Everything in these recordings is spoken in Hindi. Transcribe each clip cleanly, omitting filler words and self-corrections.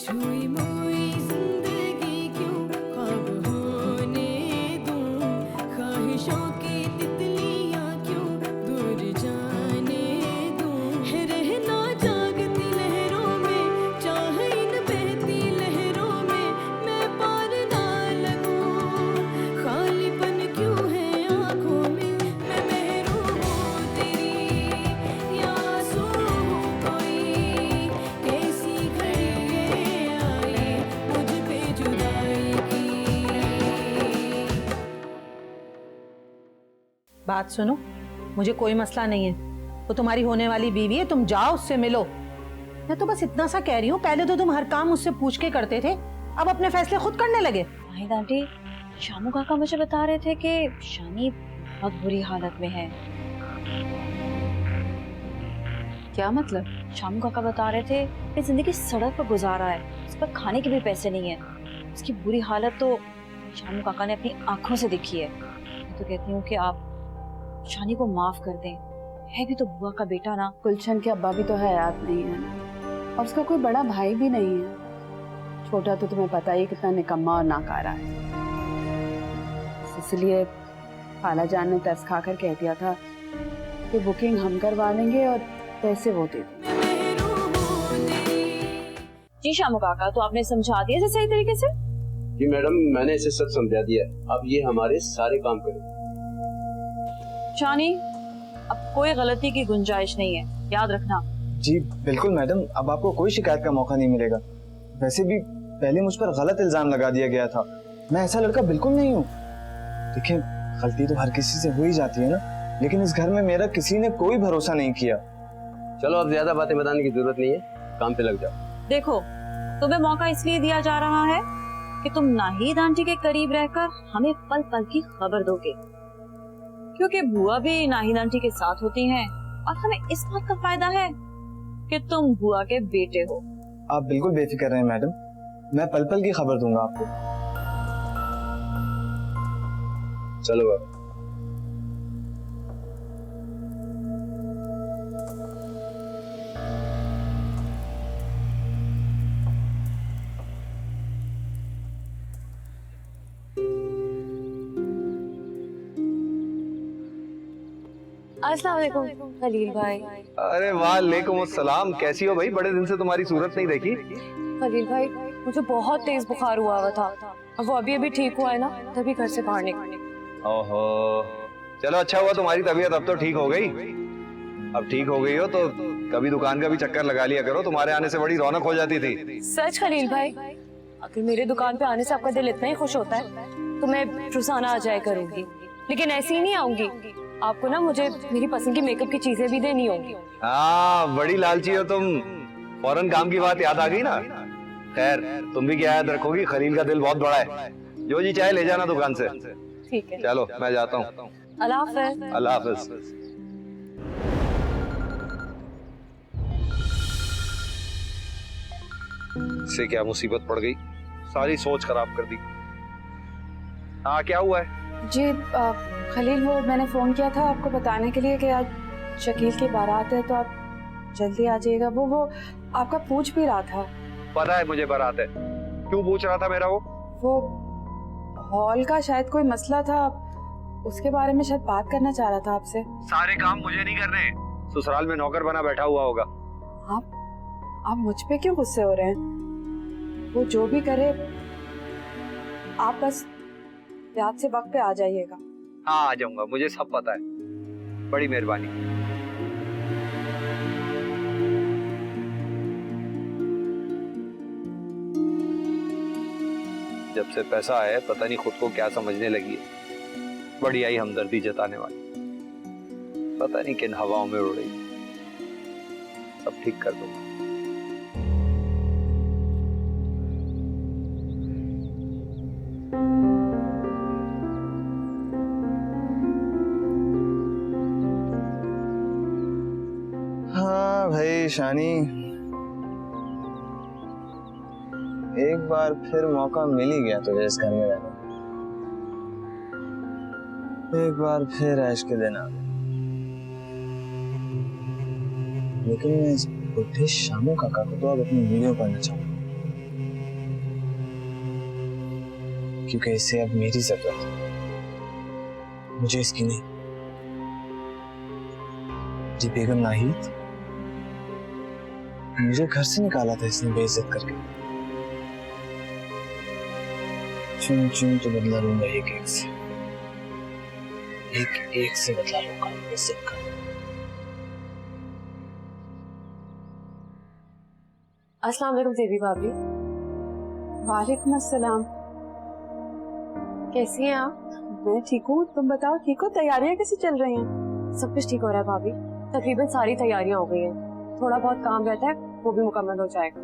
छुई मुई जिंदगी क्यों ख्वाब होने दूं, ख्वाहिशों की तितलियां क्यों दूर जाने दूं, है रहना जागती लहरों में, चाहे इन बहती लहरों में मैं पार ना लगूं, खालीपन क्यों है आंखों में, मैं महरूम हूँ तेरी या आंसू हूँ कोई, कैसी घड़ी आई मुझ पे जुदाई की। बात सुनो, मुझे कोई मसला नहीं है, वो तुम्हारी होने वाली बीवी है, तुम जाओ उससे मिलो। मैं तो बस इतना सा कह रही हूँ, पहले तो तुम हर काम मुझसे पूछ के करते थे, अब अपने फैसले खुद करने लगे। वाहिद आंटी, शामू काका मुझे बता रहे थे कि शानी बहुत बुरी हालत में है। क्या मतलब? शामू काका बता रहे थे कि जिंदगी सड़क पर गुजारा है, उस पर खाने के भी पैसे नहीं है। उसकी बुरी हालत तो शामू काका ने अपनी आंखों से देखी है। मैं तो कहती हूँ कि आप शानी को माफ कर दें, है भी तो बुआ का बेटा ना। गुलशन के अब्बा भी तो हयात नहीं है ना, और उसका कोई बड़ा भाई भी नहीं है। छोटा तो तुम्हें पता ही कितना निकम्मा और नाकारा है, इसलिए खाला जान ने तरस खाकर कह दिया था कि बुकिंग हम करवा लेंगे और पैसे वो दे देंगे। जी शामू काका, तो आपने समझा दिया सही तरीके से? जी मैडम, मैंने इसे सब समझा दिया, अब ये हमारे सारे काम करें। शानी, अब कोई गलती की गुंजाइश नहीं है, याद रखना। जी बिल्कुल मैडम, अब आपको कोई शिकायत का मौका नहीं मिलेगा। वैसे भी पहले मुझ पर गलत इल्जाम लगा दिया गया था, मैं ऐसा लड़का बिल्कुल नहीं हूँ। देखिए, गलती तो हर किसी से हो ही जाती है ना, लेकिन इस घर में मेरा किसी ने कोई भरोसा नहीं किया। चलो अब ज्यादा बातें बताने की जरूरत नहीं है, काम पे लग जाओ। देखो, तुम्हें मौका इसलिए दिया जा रहा है कि तुम नाहिद आंटी के करीब रहकर हमें पल पल की खबर दोगे, क्योंकि बुआ भी नाहिद आंटी के साथ होती हैं और हमें इस बात का फायदा है कि तुम बुआ के बेटे हो। आप बिल्कुल बेफिक्र रहें मैडम, मैं पल पल की खबर दूंगा आपको। चलो बाबा। अस्सलाम वालेकुम खलील भाई। अरे वालेकुम अस्सलाम, कैसी हो भाई? बड़े दिन से तुम्हारी सूरत नहीं देखी। खलील भाई, मुझे बहुत तेज बुखार हुआ था, अब वो अभी ठीक हुआ है ना, तभी घर से बाहर निकली। ओहो, चलो अच्छा हुआ तुम्हारी तबीयत अब तो ठीक हो गई। अब ठीक हो गई हो तो कभी दुकान का भी चक्कर लगा लिया करो, तुम्हारे आने से बड़ी रौनक हो जाती थी। सच खलील भाई, अगर मेरे दुकान पे आने से आपका दिल इतना ही खुश होता है तो मैं रोजाना आ जाया करूंगी, लेकिन ऐसे ही नहीं आऊंगी। आपको ना मुझे मेरी पसंद की मेकअप की चीजें भी देनी होंगी। हाँ, बड़ी लालची हो तुम, फौरन काम की बात याद आ गई ना। खैर, तुम भी क्या याद रखोगी, खलील का दिल बहुत बड़ा है, जो जी चाहे ले जाना दुकान से। ठीक है, चलो मैं जाता हूँ। अल्लाह हाफ़िज़। अल्लाह हाफिज। इससे क्या मुसीबत पड़ गई, सारी सोच खराब कर दी। हाँ, क्या हुआ है? जी खलील, वो मैंने फोन किया था आपको बताने के लिए कि आज शकील की बारात है, तो आप जल्दी आ जाइएगा। वो आपका पूछ भी रहा था। पता है मुझे बारात है, क्यों पूछ रहा था मेरा? वो हॉल का शायद कोई मसला था, उसके बारे में शायद बात करना चाह रहा था आपसे। सारे काम मुझे नहीं करने, ससुराल में नौकर बना बैठा हुआ होगा। आप मुझ पे क्यों गुस्से हो रहे हैं? वो जो भी करे, आप बस रात से वक्त पे आ जाइएगा। हाँ, आ जाऊंगा, मुझे सब पता है। बड़ी मेहरबानी। जब से पैसा आया पता नहीं खुद को क्या समझने लगी है, बड़ी आई हमदर्दी जताने वाली, पता नहीं किन हवाओं में उड़ रही। सब ठीक कर दूंगा। हाँ भाई शानी, एक बार फिर मौका मिल ही गया तुझे इस घर में रहने, एक बार फिर ऐश के दिन आ गए। लेकिन मैं इस बुढ़े शामू काका को तो अब अपनी वीडियो करना चाहूंगा। क्योंकि इसे अब मेरी जरूरत है, मुझे इसकी नहीं। जी बेगम नाहिद, मुझे घर से निकाला था इसने बेइज्जत करके। चुन चुन तो बदला लूंगा एक एक से, एक एक से बदला लूंगा इज्जत का। अस्सलाम वालेकुम देवी भाभी। वालेकुम अस्सलाम। कैसी हैं आप? मैं ठीक हूँ, तुम बताओ ठीक हो? तैयारियां कैसी चल रही हैं? सब कुछ ठीक हो रहा है भाभी, तकरीबन सारी तैयारियां हो गई हैं। थोड़ा बहुत काम रहता है, वो भी मुकम्मल हो जाएगा।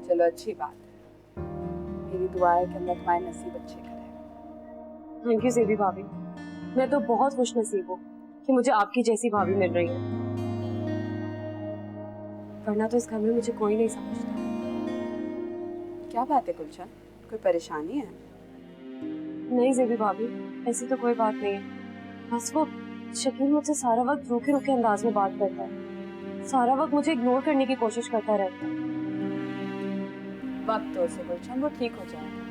चलो अच्छी बात है। मेरी दुआ है कि अल्लाह तुम्हारे नसीब अच्छे करे। थैंक यू देवी भाभी, मैं तो बहुत खुश नसीब हूँ कि मुझे आपकी जैसी भाभी मिल रही है, वरना तो इस घर में मुझे कोई नहीं समझता। क्या बात है गुलशन, कोई परेशानी है? नहीं जेबी भाभी, ऐसी तो कोई बात नहीं है। बस वो शकील मुझसे सारा वक्त रूखे रूखे अंदाज में बात करता है, सारा वक्त मुझे इग्नोर करने की कोशिश करता रहता है। वक्त तो से गुलशन, वो ठीक हो जाएगा।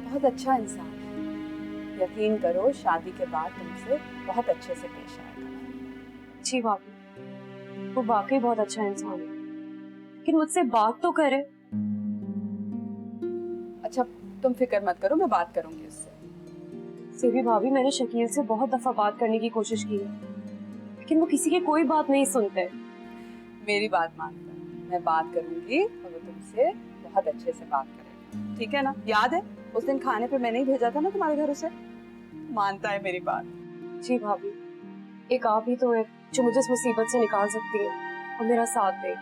बहुत अच्छा इंसान है, यकीन करो शादी के बाद तुमसे बहुत अच्छे से पेश आएगा। जी भाभी, वो वाकई बहुत अच्छा इंसान है, लेकिन मुझसे बात तो करे। अच्छा तुम फिक्र मत करो, मैं बात करूंगी उससे। सेवी भाभी, मैंने शकील से बहुत दफा बात करने की कोशिश की है, लेकिन वो किसी की कोई बात नहीं सुनते। मेरी बात मान कर, मैं बात करूंगी और वो तुमसे बहुत अच्छे से बात करेगा, ठीक है ना? याद है उस दिन खाने पे मैंने ही भेजा था ना तुम्हारे घर उसे? मानता है मेरी बात? जी भाभी, एक आप ही तो है जो मुझे इस मुसीबत से निकाल सकती है और मेरा साथ दे।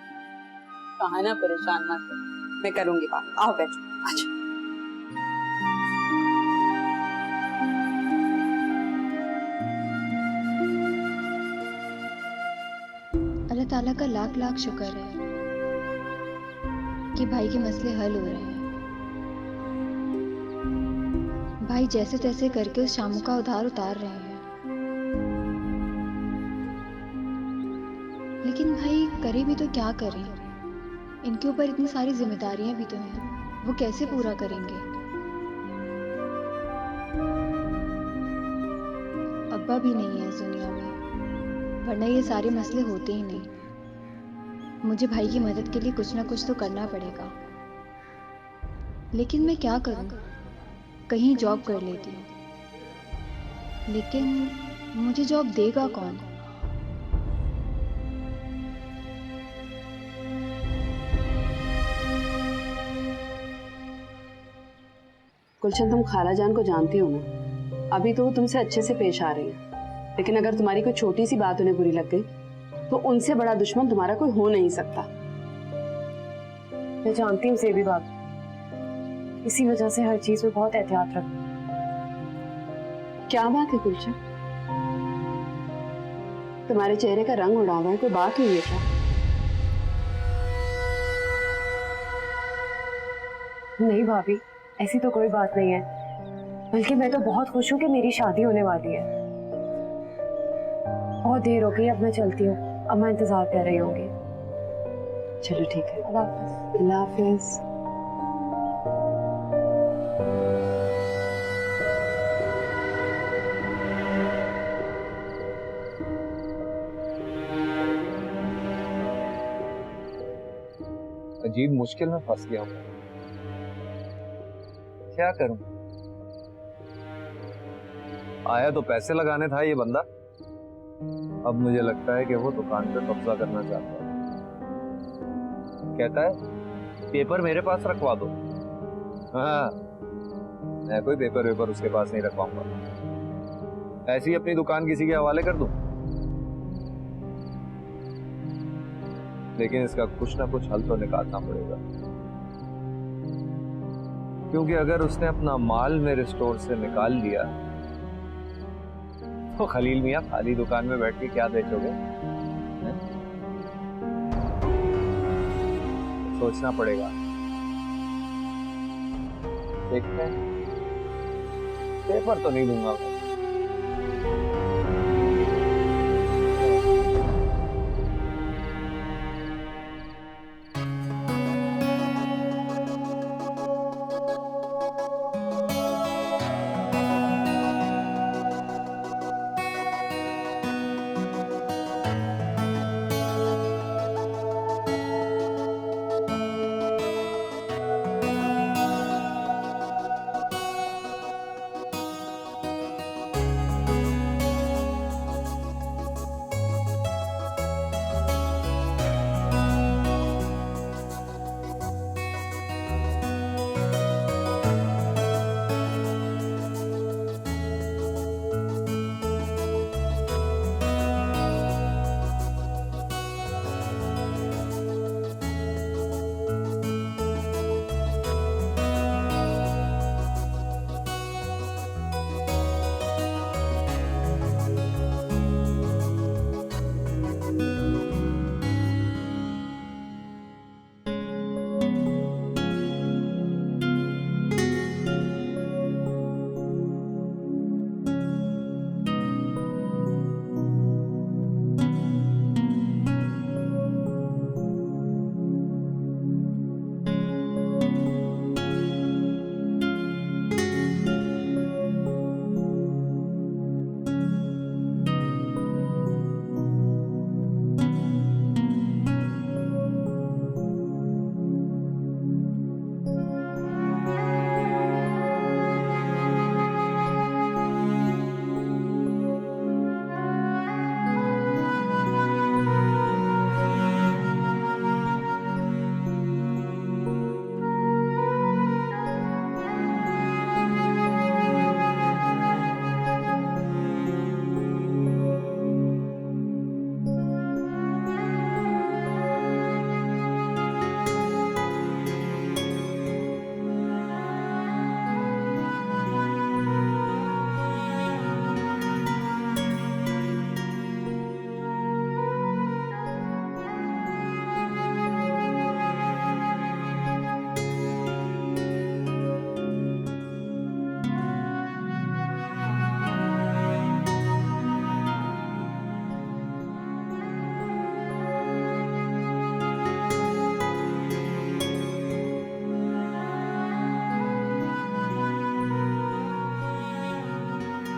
कहा ना परेशान मत हो, मैं करूंगी बात। आओ बैठो। अच्छा अल्लाह ताला का लाख लाख शुक्र है कि भाई के मसले हल हो रहे हैं। भाई जैसे तैसे करके उस शामू का उधार उतार रहे हैं, लेकिन भाई करे भी तो क्या करें? इनके ऊपर इतनी सारी जिम्मेदारियां भी तो हैं, वो कैसे पूरा करेंगे? अब्बा भी नहीं है इस दुनिया में, वरना ये सारे मसले होते ही नहीं। मुझे भाई की मदद के लिए कुछ ना कुछ तो करना पड़ेगा, लेकिन मैं क्या करूं? कहीं जॉब कर लेती हूँ, लेकिन मुझे जॉब देगा कौन? गुलशन, तुम खाला जान को जानती हो ना? अभी तो वो तुमसे अच्छे से पेश आ रही है, लेकिन अगर तुम्हारी कोई छोटी सी बात उन्हें बुरी लग गई तो उनसे बड़ा दुश्मन तुम्हारा कोई हो नहीं सकता। मैं जानती हूँ सेवी भाभी, इसी वजह से हर चीज में बहुत एहतियात रख। क्या बात है गुलशन, तुम्हारे चेहरे का रंग उड़ा हुआ है, कोई बात हुई है क्या? नहीं भाभी, ऐसी तो कोई बात नहीं है, बल्कि मैं तो बहुत खुश हूँ कि मेरी शादी होने वाली है। बहुत देर हो गई, अब मैं चलती हूँ, अम्मा इंतजार कर रही होंगी। चलो ठीक है, अल्लाह हाफ़िज़। अल्लाह हाफिज। अजीब मुश्किल में फंस गया हूँ, क्या करूं? आया तो पैसे लगाने था ये बंदा, अब मुझे लगता है कि वो दुकान पे कब्जा करना चाहता है। कहता है पेपर मेरे पास रखवा दो। हाँ, मैं कोई पेपर वेपर उसके पास नहीं रखवाऊंगा, ऐसी अपनी दुकान किसी के हवाले कर दूं। लेकिन इसका कुछ ना कुछ हल तो निकालना पड़ेगा, क्योंकि अगर उसने अपना माल मेरे स्टोर से निकाल लिया तो खलील मियां खाली दुकान में बैठ के क्या बेचोगे? सोचना पड़ेगा। देखते हैं, पेपर तो नहीं दूंगा मैं।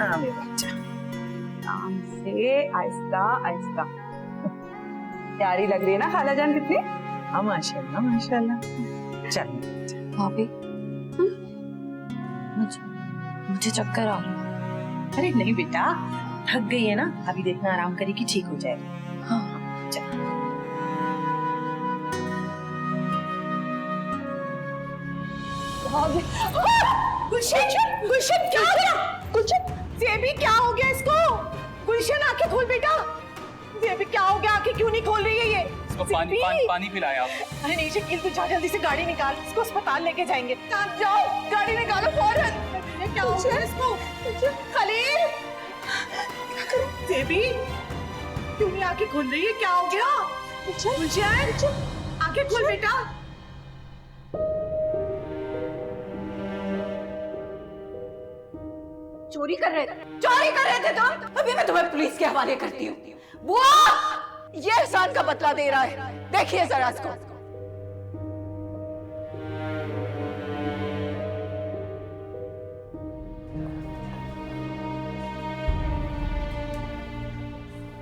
हाँ मेरे बच्चा, आराम से, आहिस्ता आहिस्ता। प्यारी लग रही है ना खालाजान कितनी। हाँ माशाल्लाह माशाल्लाह। चल भाभी मुझे चक्कर आ रहा है। अरे नहीं बेटा, थक गई है ना, अभी देखना आराम करेगी ठीक हो जाएगा। हाँ चल। गुलशन गुलशन क्या हो गया? गुलशन जेबी क्या हो गया इसको? गुलशन आंखें खोल बेटा। जेबी क्या हो गया? आंखें क्यों नहीं खोल रही है ये? इसको पानी पिलाया आपने? अरे नहीं शकील, तू जा जल्दी से गाड़ी निकाल, इसको अस्पताल लेके जाएंगे। जाओ गाड़ी निकालो फौरन। क्या हो गया इसको? खलील जेबी क्यों नहीं आंखें खोल रही है? क्या हो गया? गुलशन आंखें खोल बेटा। चोरी कर रहे थे तो अभी मैं तुम्हें पुलिस के हवाले करती हूँ। वो ये एहसान का बदला दे रहा है, देखिए जरा इसको।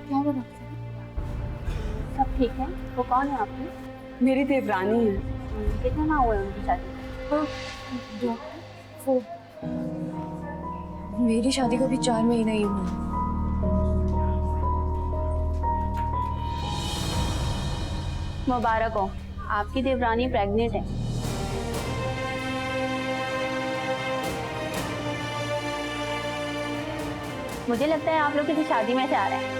क्या हुआ डॉक्टर? सब ठीक है? वो कौन है आपकी? मेरी देवरानी है। कितना ना हुआ है उनकी शादी? वो मेरी शादी को भी 4 महीने ही हुए। मुबारक हो, आपकी देवरानी प्रेग्नेंट है। मुझे लगता है आप लोग किसी शादी में से आ रहे हैं।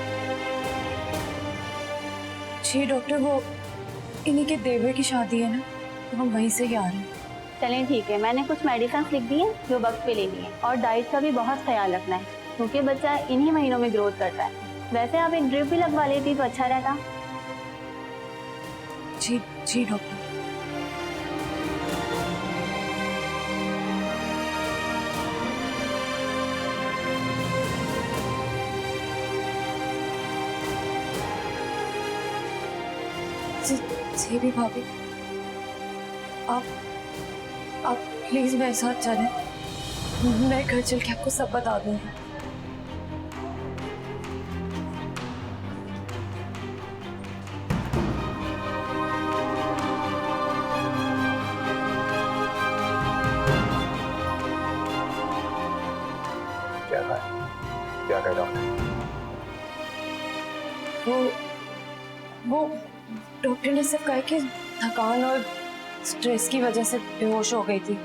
जी डॉक्टर, वो इन्हीं के देवर की शादी है ना, तो हम वहीं से ही आ रहे हैं। चलें ठीक है, मैंने कुछ मेडिसिन लिख दी हैं जो वक्त पे लेनी है, और डाइट का भी बहुत ख्याल रखना है क्योंकि बच्चा इन्हीं महीनों में ग्रोथ करता है। वैसे आप एक ड्रिप भी लगवा लेती तो अच्छा रहता। जी जी डॉक्टर। जी भी भाभी, आप प्लीज मेरे साथ चलें, मैं घर चल के आपको सब बता दूंगी। क्या कह डॉक्टर? वो डॉक्टर ने सिर्फ कहा कि थकान और स्ट्रेस की वजह से बेहोश हो गई थी।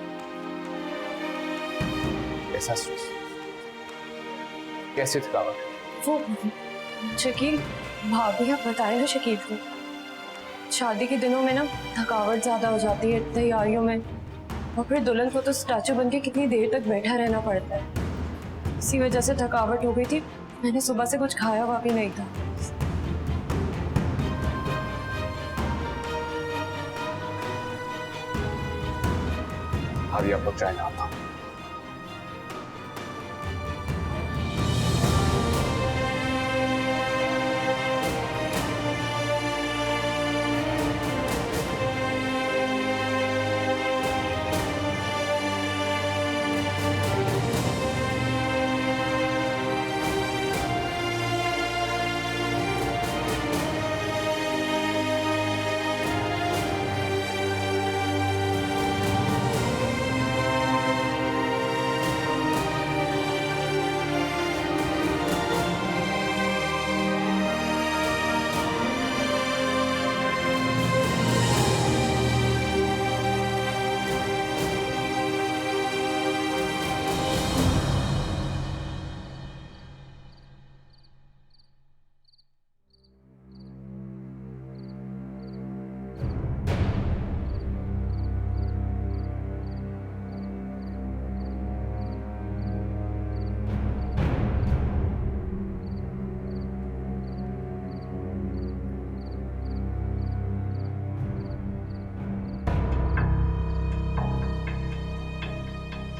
ऐसा स्ट्रेस? कैसे थकावट? वो शकील, भाभी आप बताएं ना शकील को, शादी के दिनों में ना थकावट ज्यादा हो जाती है तैयारियों में, और फिर दुल्हन को तो स्टैचू बन के कितनी देर तक बैठा रहना पड़ता है। इसी वजह से थकावट हो गई थी। मैंने सुबह से कुछ खाया हुआ भी नहीं था। अभी आप लोग चाय आता।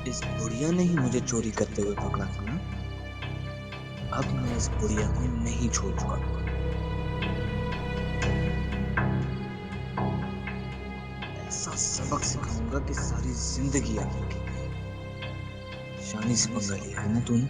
इस बुढ़िया ने ही मुझे चोरी करते हुए पकड़ा था ना। अब मैं इस बुढ़िया को नहीं छोड़ूंगा। ऐसा सबक सिखाऊंगा कि सारी जिंदगी याद रखेगी। शानी से पंगा लिया है ना तूने।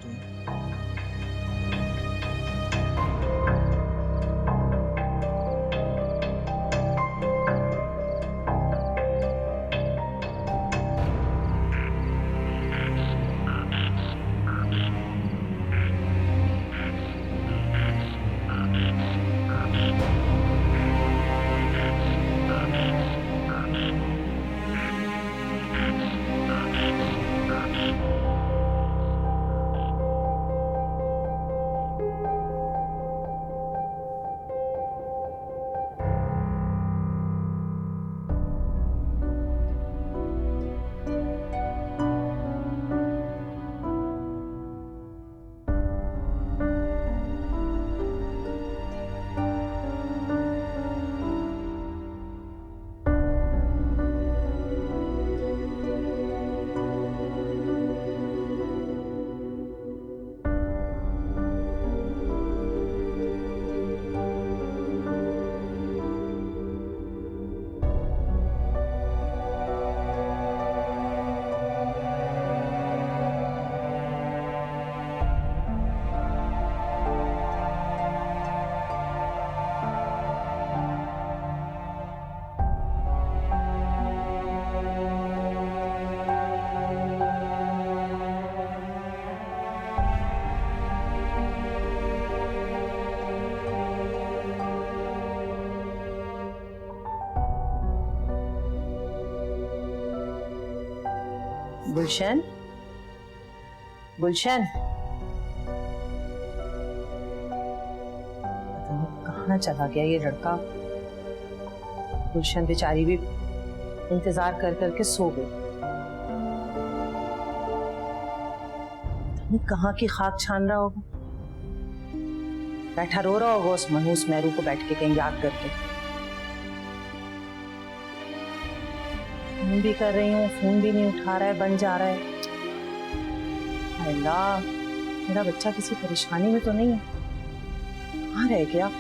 गुलशन, गुलशन, पता नहीं कहाँ चला गया ये लड़का। गुलशन बेचारी भी इंतजार कर करके सो गई। पता नहीं कहाँ की खाक छान रहा होगा। बैठा रो रहा होगा उस मनहूस मेहरू को बैठ के कहीं याद करके। फोन भी कर रही हूँ, फोन भी नहीं उठा रहा है, बंद जा रहा है। अल्लाह, मेरा बच्चा किसी परेशानी में तो नहीं है? कहाँ रह गया?